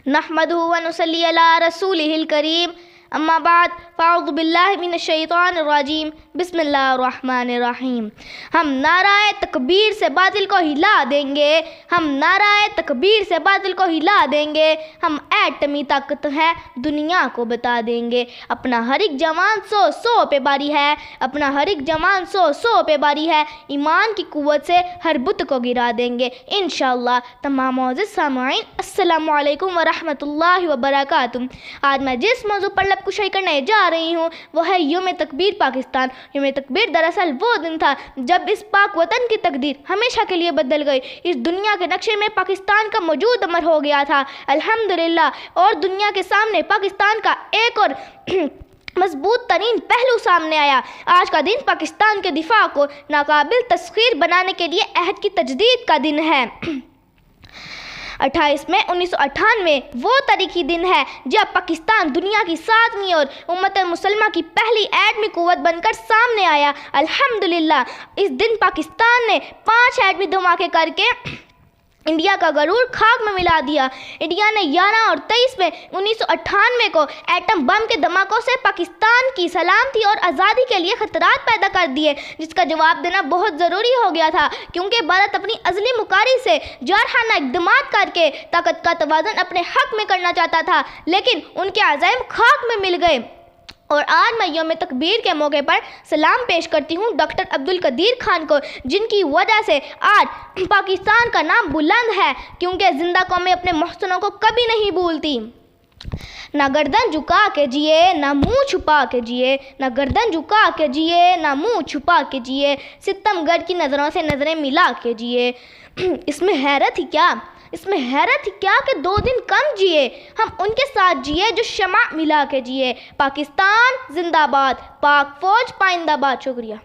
नहमदुहु व नुसल्ली अला रसूलिहिल करीम, अम्मा बाद, फ़अऊज़ु बिल्लाहि मिनश शैतानिर रजीम, बिस्मिल्लाहिर रहमानिर रहीम। हम नाराए तकबीर से बातिल को हिला देंगे, हम नाराए तकबीर से बातिल को हिला देंगे, हम एटमी ताकत है दुनिया को बता देंगे। अपना हर एक जवान सौ सौ पे बारी है, अपना हर एक जवान सौ सौ पे बारी है, ईमान की कुव्वत से हर बुत को गिरा देंगे इंशाअल्लाह। तमाम मोअज़्ज़िज़ सामईन, अस्सलामु अलैकुम व रहमतुल्लाहि व बरकातुहू। आज मैं जिस मौजू पर लबकुशाई करने जा रही हूँ वो है यौम तकबीर पाकिस्तान। यौम तकबीर दरअसल वो दिन था जब इस पाक वतन की तकदीर हमेशा के लिए बदल गई। इस दुनिया के नक्शे में पाकिस्तान का वजूद अमर हो गया था अल्हम्दुलिल्लाह, और दुनिया के सामने पाकिस्तान का एक और मजबूत तरीन पहलू सामने आया। आज का दिन पाकिस्तान के दिफा को नाकाबिल तस्खीर बनाने के लिए अहद की तजदीद का दिन है। 28 मई 1998 वो तारीखी दिन है जब पाकिस्तान दुनिया की 7वीं और उम्मत मुसलमा की पहली एटमी कुव्वत बनकर सामने आया अल्हम्दुलिल्लाह। इस दिन पाकिस्तान ने 5 एटमी धमाके करके इंडिया का गरूर खाक में मिला दिया। इंडिया ने 11 और 23 मई 1998 को एटम बम के धमाकों से पाकिस्तान की सलामती और आज़ादी के लिए खतरात पैदा कर दिए, जिसका जवाब देना बहुत ज़रूरी हो गया था, क्योंकि भारत अपनी अज़ली मुकारी से जारहाना इक़दामात करके ताकत का तवाज़ुन अपने हक़ में करना चाहता था, लेकिन उनके अज़ाइम खाक में मिल गए। और आज मैं यौम तकबीर के मौके पर सलाम पेश करती हूँ डॉक्टर अब्दुल कदीर खान को, जिनकी वजह से आज पाकिस्तान का नाम बुलंद है, क्योंकि जिंदा कौमें अपने मोहसिनों को कभी नहीं भूलती। ना गर्दन झुका के जिए ना मुंह छुपा के जिए, ना गर्दन झुका के जिए ना मुंह छुपा के जिए, सितमगर की नज़रों से नज़रें मिला के जिए। इसमें हैरत ही क्या, इसमें हैरत ही क्या कि 2 दिन कम जिए, हम उनके साथ जिए जो शमा मिला के जिए। पाकिस्तान जिंदाबाद, पाक फौज पाइंदाबाद। शुक्रिया।